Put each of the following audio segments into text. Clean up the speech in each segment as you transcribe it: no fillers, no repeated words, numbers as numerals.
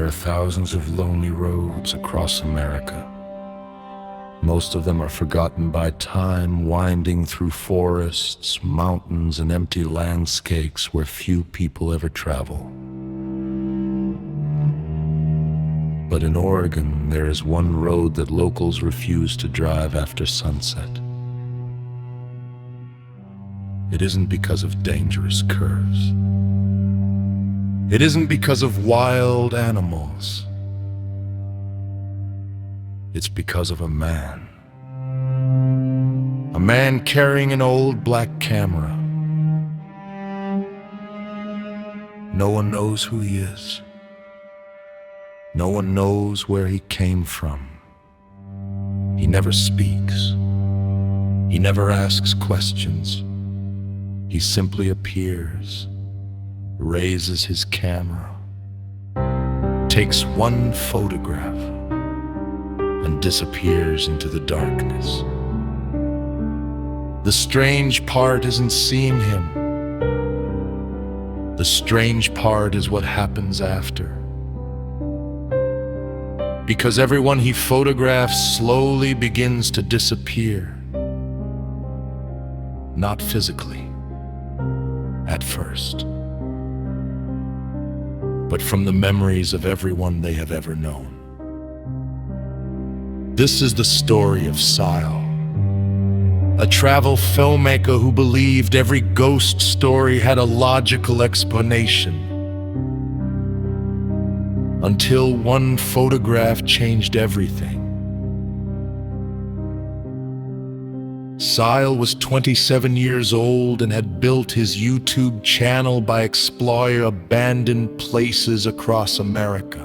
are thousands of lonely roads across America. Most of them are forgotten by time, winding through forests, mountains, and empty landscapes where few people ever travel. But in Oregon, there is one road that locals refuse to drive after sunset. It isn't because of dangerous curves. It isn't because of wild animals. It's because of a man. A man carrying an old black camera. No one knows who he is. No one knows where he came from. He never speaks. He never asks questions. He simply appears, raises his camera, takes one photograph, and disappears into the darkness. The strange part isn't seeing him. The strange part is what happens after. Because everyone he photographs slowly begins to disappear. Not physically, at first, but from the memories of everyone they have ever known. This is the story of Sile, a travel filmmaker who believed every ghost story had a logical explanation. Until one photograph changed everything. Sile was 27 years old and had built his YouTube channel by exploring abandoned places across America.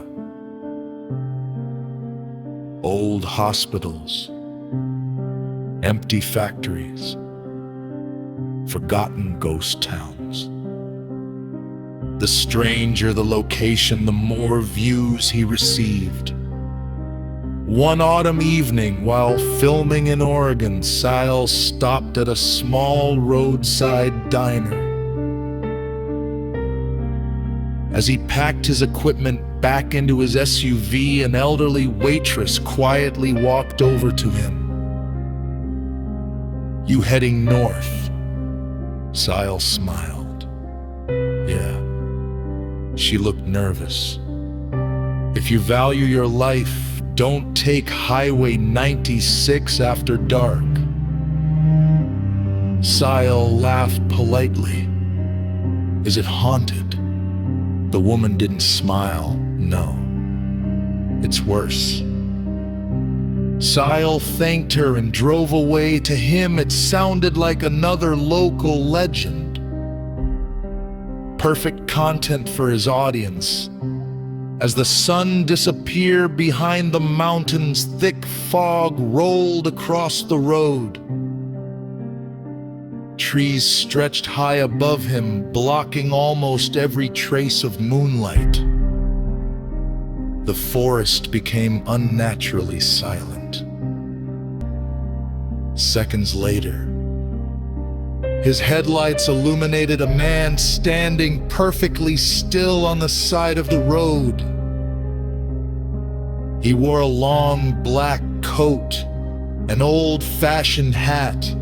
Old hospitals, empty factories, forgotten ghost towns. The stranger the location, the more views he received. One autumn evening, while filming in Oregon, Sile stopped at a small roadside diner. As he packed his equipment back into his SUV, an elderly waitress quietly walked over to him. "You heading north?" Sile smiled. "Yeah." She looked nervous. "If you value your life, don't take Highway 96 after dark." Sile laughed politely. "Is it haunted?" The woman didn't smile. "No, it's worse." Sile thanked her and drove away. To him, it sounded like another local legend. Perfect content for his audience. As the sun disappeared behind the mountains, thick fog rolled across the road. Trees stretched high above him, blocking almost every trace of moonlight. The forest became unnaturally silent. Seconds later, his headlights illuminated a man standing perfectly still on the side of the road. He wore a long black coat, an old-fashioned hat.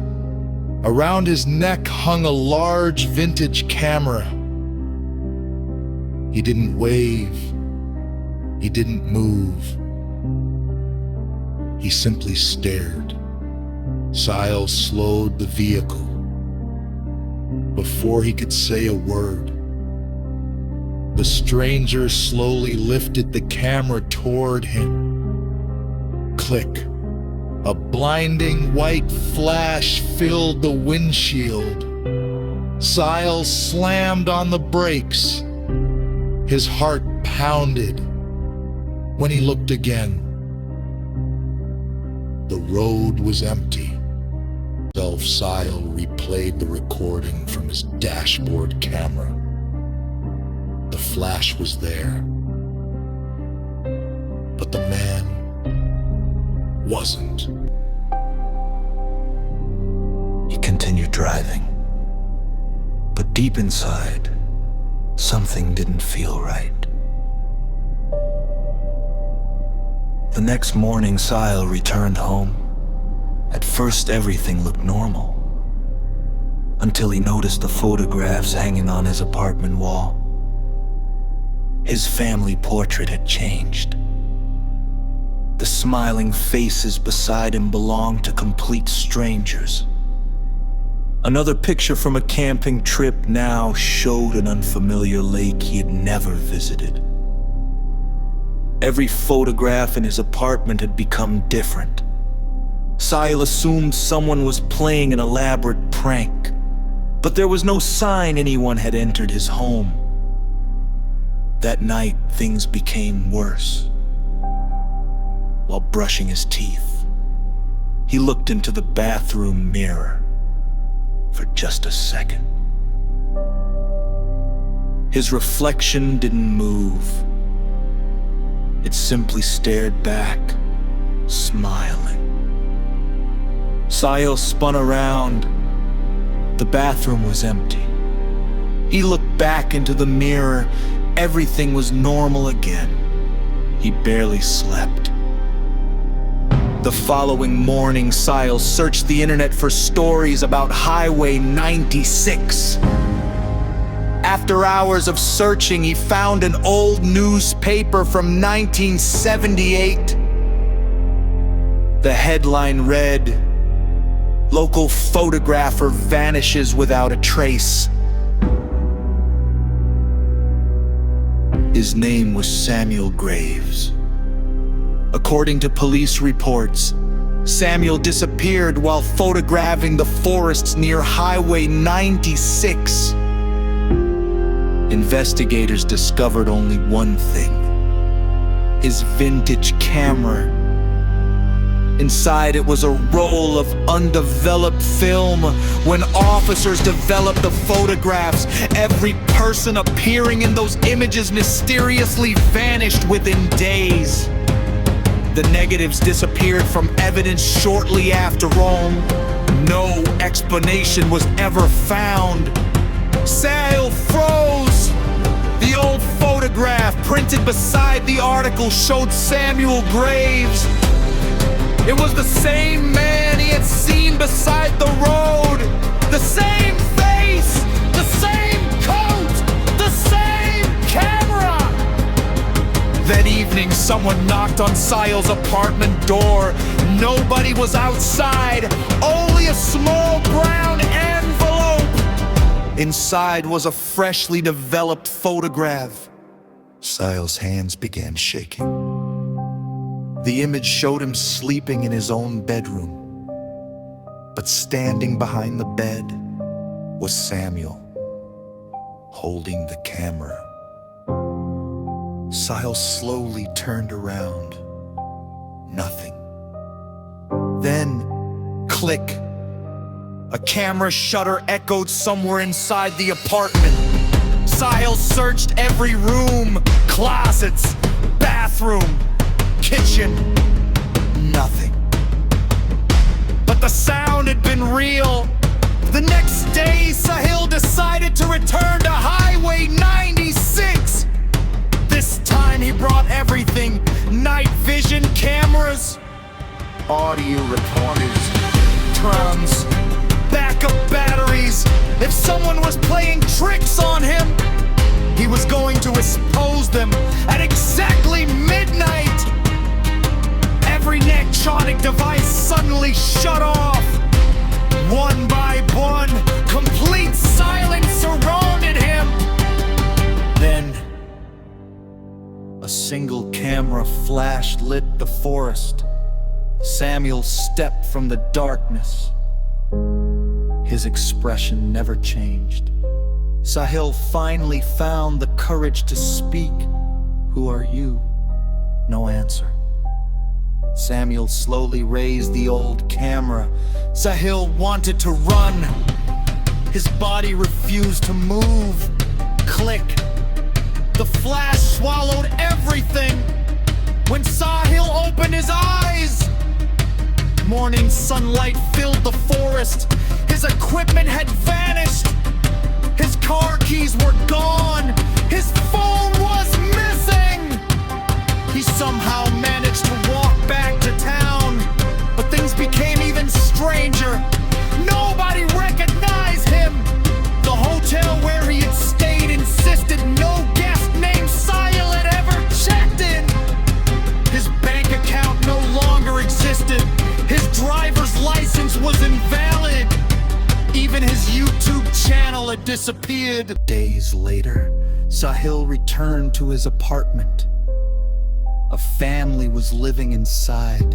Around his neck hung a large vintage camera. He didn't wave. He didn't move. He simply stared. Sile slowed the vehicle. Before he could say a word, the stranger slowly lifted the camera toward him. Click. A blinding white flash filled the windshield. Sile slammed on the brakes. His heart pounded. When he looked again, the road was empty. Sile replayed the recording from his dashboard camera. The flash was there, but the man wasn't. He continued driving, but deep inside, something didn't feel right. The next morning, Sahil returned home. At first, everything looked normal, until he noticed the photographs hanging on his apartment wall. His family portrait had changed. The smiling faces beside him belonged to complete strangers. Another picture from a camping trip now showed an unfamiliar lake he had never visited. Every photograph in his apartment had become different. Sahil assumed someone was playing an elaborate prank, but there was no sign anyone had entered his home. That night, things became worse. While brushing his teeth, he looked into the bathroom mirror for just a second. His reflection didn't move. It simply stared back, smiling. Sahil spun around. The bathroom was empty. He looked back into the mirror. Everything was normal again. He barely slept. The following morning, Sahil searched the internet for stories about Highway 96. After hours of searching, he found an old newspaper from 1978. The headline read, "Local photographer vanishes without a trace." His name was Samuel Graves. According to police reports, Samuel disappeared while photographing the forests near Highway 96. Investigators discovered only one thing: his vintage camera. Inside it was a roll of undeveloped film. When officers developed the photographs, every person appearing in those images mysteriously vanished within days. The negatives disappeared from evidence shortly after all. No explanation was ever found. Sahil froze. The old photograph printed beside the article showed Samuel Graves. It was the same man he had seen beside the road. The same face, the same coat, the same camera. That evening, someone knocked on Sahil's apartment door. Nobody was outside, only a small brown envelope. Inside was a freshly developed photograph. Sahil's hands began shaking. The image showed him sleeping in his own bedroom. But standing behind the bed was Samuel, holding the camera. Sahil slowly turned around. Nothing. Then, click. A camera shutter echoed somewhere inside the apartment. Sahil searched every room, closets, bathroom, kitchen. Nothing. But the sound had been real. The next day, Sahil decided to return to Highway 96. This time he brought everything: night vision cameras, audio recorders, drums, backup batteries. If someone was playing tricks on him, he was going to expose them at exactly midnight. Every electronic device suddenly shut off. One by one, complete silence surrounded him. Then, a single camera flash lit the forest. Samuel stepped from the darkness. His expression never changed. Sahil finally found the courage to speak. "Who are you?" No answer. Samuel slowly raised the old camera. Sahil wanted to run. His body refused to move. Click. The flash swallowed everything. When Sahil opened his eyes, morning sunlight filled the forest. His equipment had vanished. His car keys were gone. His phone was missing. He somehow managed to walk had disappeared. Days later, Sahil returned to his apartment. A family was living inside.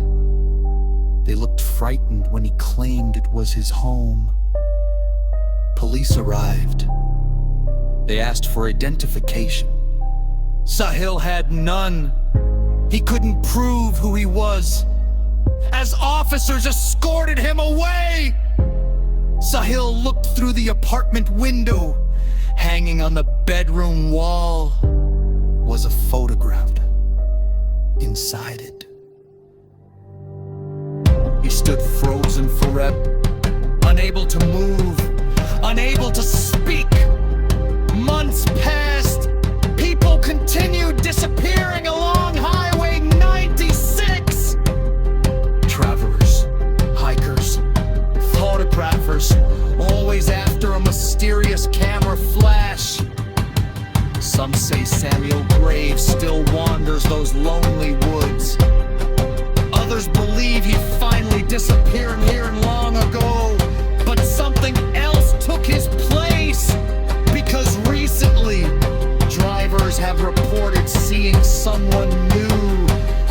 They looked frightened when he claimed it was his home. Police arrived. They asked for identification. Sahil had none. He couldn't prove who he was. As officers escorted him away, Sahil looked through the apartment window. Hanging on the bedroom wall was a photograph. Inside it, he stood frozen forever, unable to move, unable to speak. Months passed. People continued disappearing along Highway 96. Travelers, hikers, photographers, always after a mysterious camera flash. Some say Samuel Graves still wanders those lonely woods. Others believe he finally disappeared here long ago. But something else took his place. Because recently, drivers have reported seeing someone new.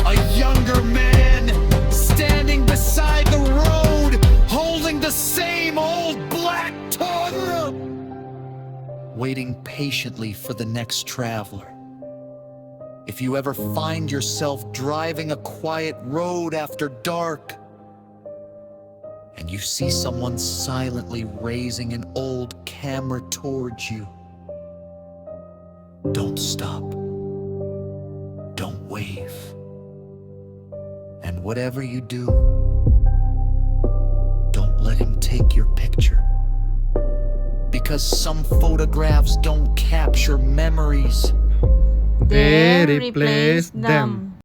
A younger man standing beside the road, holding the same old black Toyota, waiting patiently for the next traveler. If you ever find yourself driving a quiet road after dark, and you see someone silently raising an old camera towards you, don't stop. Don't wave. And whatever you do, don't let him take your picture. Because some photographs don't capture memories. They replace them.